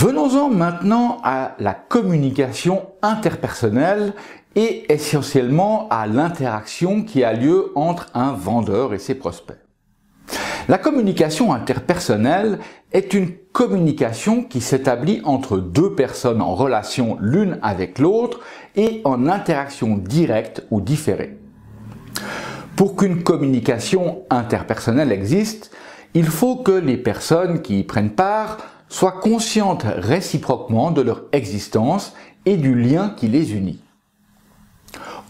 Venons-en maintenant à la communication interpersonnelle et essentiellement à l'interaction qui a lieu entre un vendeur et ses prospects. La communication interpersonnelle est une communication qui s'établit entre deux personnes en relation l'une avec l'autre et en interaction directe ou différée. Pour qu'une communication interpersonnelle existe, il faut que les personnes qui y prennent part soient conscientes réciproquement de leur existence et du lien qui les unit.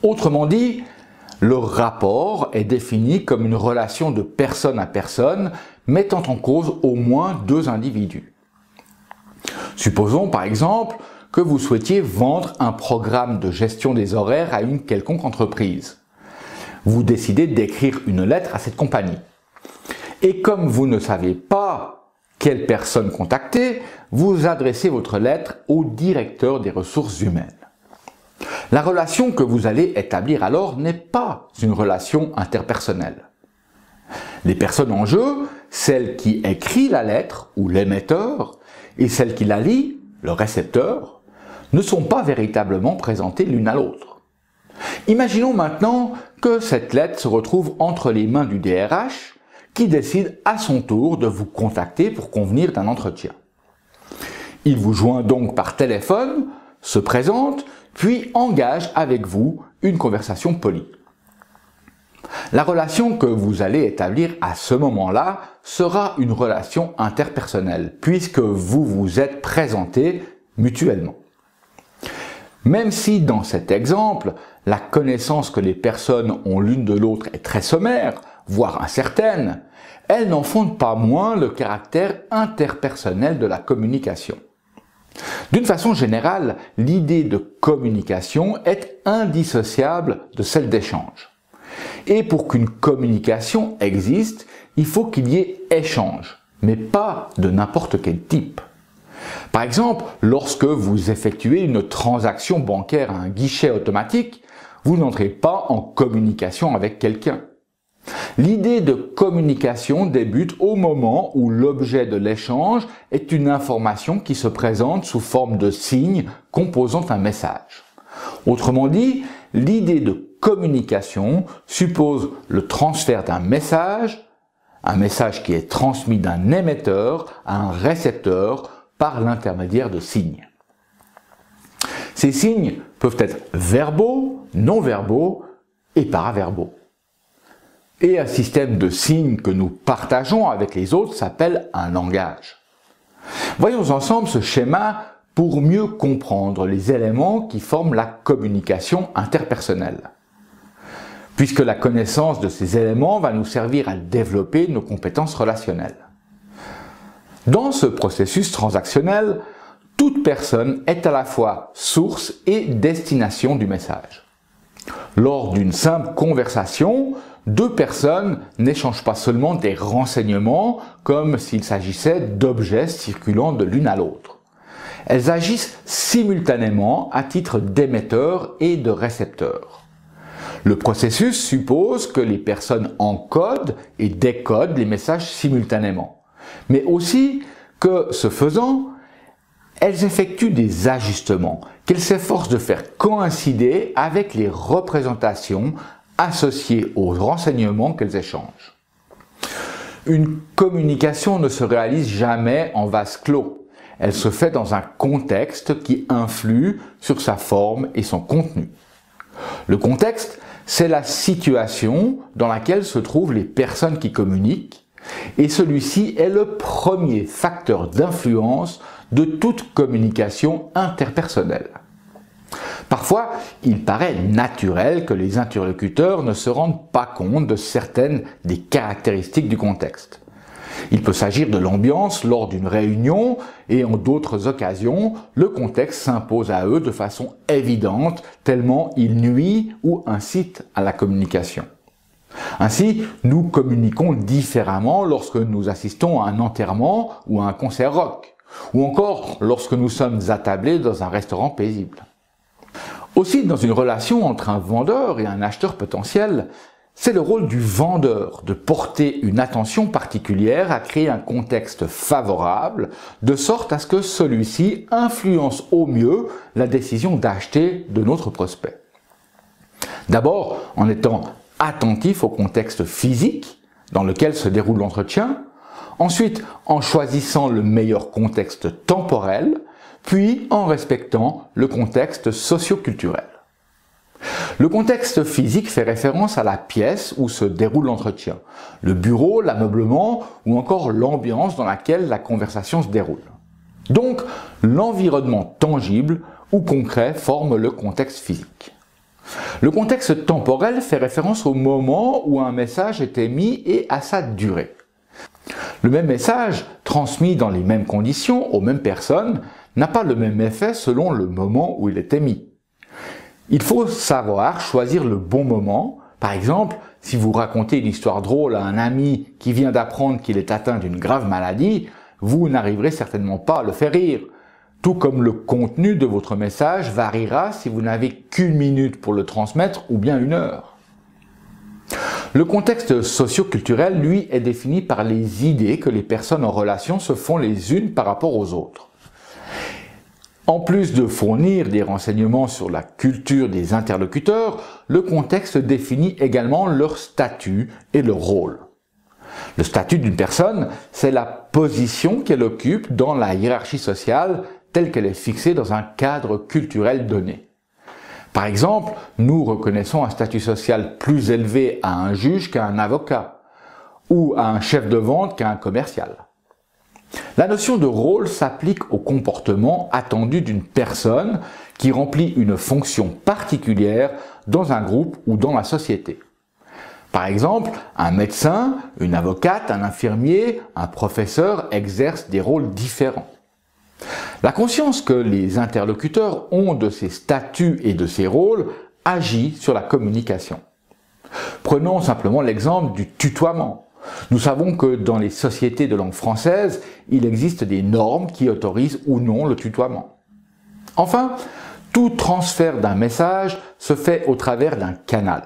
Autrement dit, le rapport est défini comme une relation de personne à personne mettant en cause au moins deux individus. Supposons par exemple que vous souhaitiez vendre un programme de gestion des horaires à une quelconque entreprise. Vous décidez d'écrire une lettre à cette compagnie. Et comme vous ne savez pas quelle personne contacter, vous adressez votre lettre au directeur des ressources humaines. La relation que vous allez établir alors n'est pas une relation interpersonnelle. Les personnes en jeu, celle qui écrit la lettre ou l'émetteur et celle qui la lit, le récepteur, ne sont pas véritablement présentées l'une à l'autre. Imaginons maintenant que cette lettre se retrouve entre les mains du DRH qui décide à son tour de vous contacter pour convenir d'un entretien. Il vous joint donc par téléphone, se présente, puis engage avec vous une conversation polie. La relation que vous allez établir à ce moment-là sera une relation interpersonnelle, puisque vous vous êtes présentés mutuellement. Même si dans cet exemple, la connaissance que les personnes ont l'une de l'autre est très sommaire, voire incertaine, elle n'en fonde pas moins le caractère interpersonnel de la communication. D'une façon générale, l'idée de communication est indissociable de celle d'échange. Et pour qu'une communication existe, il faut qu'il y ait échange, mais pas de n'importe quel type. Par exemple, lorsque vous effectuez une transaction bancaire à un guichet automatique, vous n'entrez pas en communication avec quelqu'un. L'idée de communication débute au moment où l'objet de l'échange est une information qui se présente sous forme de signes composant un message. Autrement dit, l'idée de communication suppose le transfert d'un message, un message qui est transmis d'un émetteur à un récepteur par l'intermédiaire de signes. Ces signes peuvent être verbaux, non-verbaux et paraverbaux. Et un système de signes que nous partageons avec les autres s'appelle un langage. Voyons ensemble ce schéma pour mieux comprendre les éléments qui forment la communication interpersonnelle. Puisque la connaissance de ces éléments va nous servir à développer nos compétences relationnelles. Dans ce processus transactionnel, toute personne est à la fois source et destination du message. Lors d'une simple conversation, deux personnes n'échangent pas seulement des renseignements comme s'il s'agissait d'objets circulant de l'une à l'autre. Elles agissent simultanément à titre d'émetteur et de récepteur. Le processus suppose que les personnes encodent et décodent les messages simultanément, mais aussi que, ce faisant, elles effectuent des ajustements qu'elles s'efforcent de faire coïncider avec les représentations associées aux renseignements qu'elles échangent. Une communication ne se réalise jamais en vase clos. Elle se fait dans un contexte qui influe sur sa forme et son contenu. Le contexte, c'est la situation dans laquelle se trouvent les personnes qui communiquent, et celui-ci est le premier facteur d'influence de toute communication interpersonnelle. Parfois, il paraît naturel que les interlocuteurs ne se rendent pas compte de certaines des caractéristiques du contexte. Il peut s'agir de l'ambiance lors d'une réunion et en d'autres occasions, le contexte s'impose à eux de façon évidente tellement il nuit ou incite à la communication. Ainsi, nous communiquons différemment lorsque nous assistons à un enterrement ou à un concert rock, ou encore lorsque nous sommes attablés dans un restaurant paisible. Aussi, dans une relation entre un vendeur et un acheteur potentiel, c'est le rôle du vendeur de porter une attention particulière à créer un contexte favorable, de sorte à ce que celui-ci influence au mieux la décision d'acheter de notre prospect. D'abord, en étant attentif au contexte physique dans lequel se déroule l'entretien, ensuite en choisissant le meilleur contexte temporel, puis en respectant le contexte socio-culturel. Le contexte physique fait référence à la pièce où se déroule l'entretien, le bureau, l'ameublement ou encore l'ambiance dans laquelle la conversation se déroule. Donc, l'environnement tangible ou concret forme le contexte physique. Le contexte temporel fait référence au moment où un message est émis et à sa durée. Le même message, transmis dans les mêmes conditions aux mêmes personnes, n'a pas le même effet selon le moment où il est émis. Il faut savoir choisir le bon moment. Par exemple, si vous racontez une histoire drôle à un ami qui vient d'apprendre qu'il est atteint d'une grave maladie, vous n'arriverez certainement pas à le faire rire. Tout comme le contenu de votre message variera si vous n'avez qu'une minute pour le transmettre ou bien 1 heure. Le contexte socio-culturel, lui, est défini par les idées que les personnes en relation se font les unes par rapport aux autres. En plus de fournir des renseignements sur la culture des interlocuteurs, le contexte définit également leur statut et leur rôle. Le statut d'une personne, c'est la position qu'elle occupe dans la hiérarchie sociale telle qu'elle est fixée dans un cadre culturel donné. Par exemple, nous reconnaissons un statut social plus élevé à un juge qu'à un avocat, ou à un chef de vente qu'à un commercial. La notion de rôle s'applique au comportement attendu d'une personne qui remplit une fonction particulière dans un groupe ou dans la société. Par exemple, un médecin, une avocate, un infirmier, un professeur exercent des rôles différents. La conscience que les interlocuteurs ont de ces statuts et de ces rôles agit sur la communication. Prenons simplement l'exemple du tutoiement. Nous savons que dans les sociétés de langue française, il existe des normes qui autorisent ou non le tutoiement. Enfin, tout transfert d'un message se fait au travers d'un canal.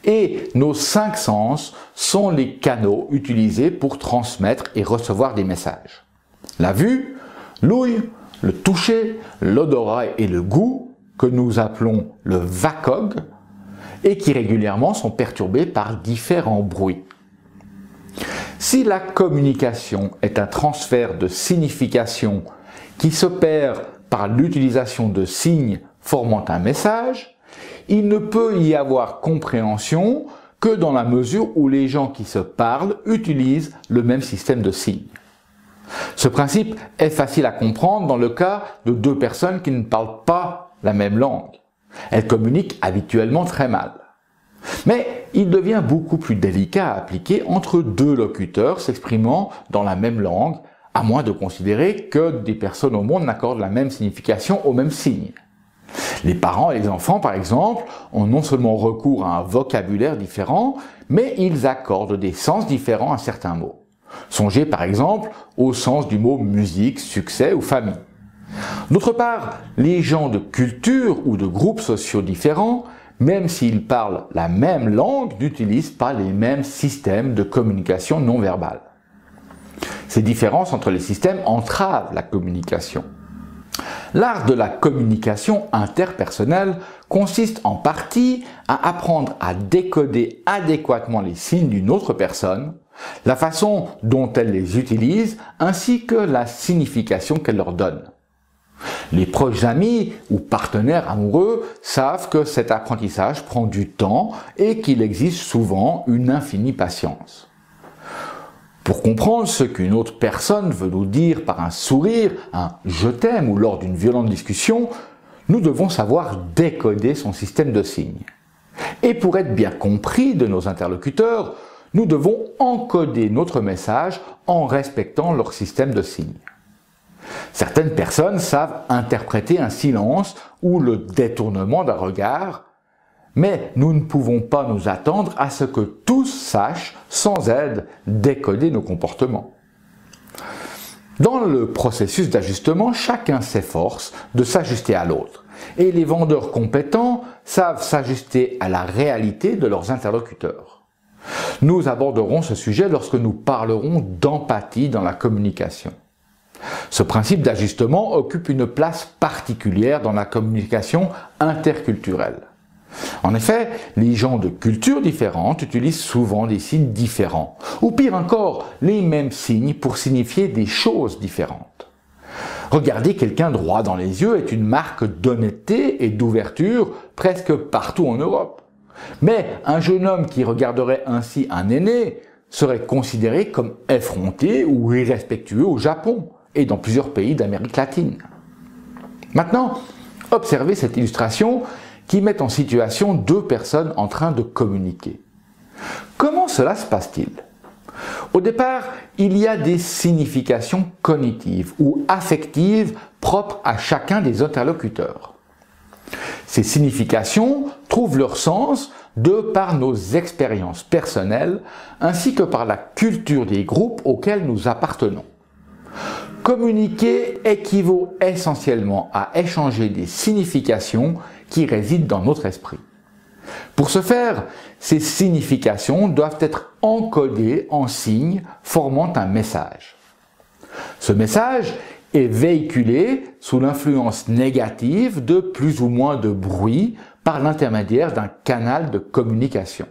Et nos 5 sens sont les canaux utilisés pour transmettre et recevoir des messages. La vue, l'ouïe, le toucher, l'odorat et le goût, que nous appelons le VACOG, et qui régulièrement sont perturbés par différents bruits. Si la communication est un transfert de signification qui s'opère par l'utilisation de signes formant un message, il ne peut y avoir compréhension que dans la mesure où les gens qui se parlent utilisent le même système de signes. Ce principe est facile à comprendre dans le cas de 2 personnes qui ne parlent pas la même langue. Elles communiquent habituellement très mal. Mais il devient beaucoup plus délicat à appliquer entre 2 locuteurs s'exprimant dans la même langue, à moins de considérer que des personnes au monde n'accordent la même signification aux mêmes signes. Les parents et les enfants, par exemple, ont non seulement recours à un vocabulaire différent, mais ils accordent des sens différents à certains mots. Songez par exemple au sens du mot musique, succès ou famille. D'autre part, les gens de cultures ou de groupes sociaux différents, même s'ils parlent la même langue, n'utilisent pas les mêmes systèmes de communication non verbale. Ces différences entre les systèmes entravent la communication. L'art de la communication interpersonnelle consiste en partie à apprendre à décoder adéquatement les signes d'une autre personne, la façon dont elle les utilise, ainsi que la signification qu'elle leur donne. Les proches amis ou partenaires amoureux savent que cet apprentissage prend du temps et qu'il existe souvent une infinie patience. Pour comprendre ce qu'une autre personne veut nous dire par un sourire, un « je t'aime » ou lors d'une violente discussion, nous devons savoir décoder son système de signes. Et pour être bien compris de nos interlocuteurs, nous devons encoder notre message en respectant leur système de signes. Certaines personnes savent interpréter un silence ou le détournement d'un regard, mais nous ne pouvons pas nous attendre à ce que tous sachent, sans aide, décoder nos comportements. Dans le processus d'ajustement, chacun s'efforce de s'ajuster à l'autre, et les vendeurs compétents savent s'ajuster à la réalité de leurs interlocuteurs. Nous aborderons ce sujet lorsque nous parlerons d'empathie dans la communication. Ce principe d'ajustement occupe une place particulière dans la communication interculturelle. En effet, les gens de cultures différentes utilisent souvent des signes différents, ou pire encore, les mêmes signes pour signifier des choses différentes. Regarder quelqu'un droit dans les yeux est une marque d'honnêteté et d'ouverture presque partout en Europe. Mais un jeune homme qui regarderait ainsi un aîné serait considéré comme effronté ou irrespectueux au Japon et dans plusieurs pays d'Amérique latine. Maintenant, observez cette illustration qui met en situation deux personnes en train de communiquer. Comment cela se passe-t-il? Au départ, il y a des significations cognitives ou affectives propres à chacun des interlocuteurs. Ces significations trouvent leur sens de par nos expériences personnelles ainsi que par la culture des groupes auxquels nous appartenons. Communiquer équivaut essentiellement à échanger des significations qui résident dans notre esprit. Pour ce faire, ces significations doivent être encodées en signes formant un message. Ce message est véhiculé sous l'influence négative de plus ou moins de bruit par l'intermédiaire d'un canal de communication.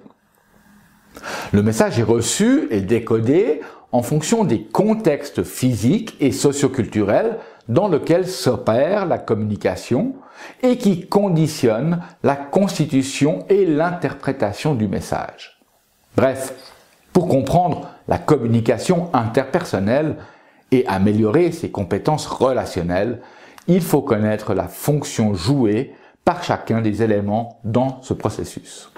Le message est reçu et décodé en fonction des contextes physiques et socioculturels dans lesquels s'opère la communication et qui conditionnent la constitution et l'interprétation du message. Bref, pour comprendre la communication interpersonnelle et améliorer ses compétences relationnelles, il faut connaître la fonction jouée par chacun des éléments dans ce processus.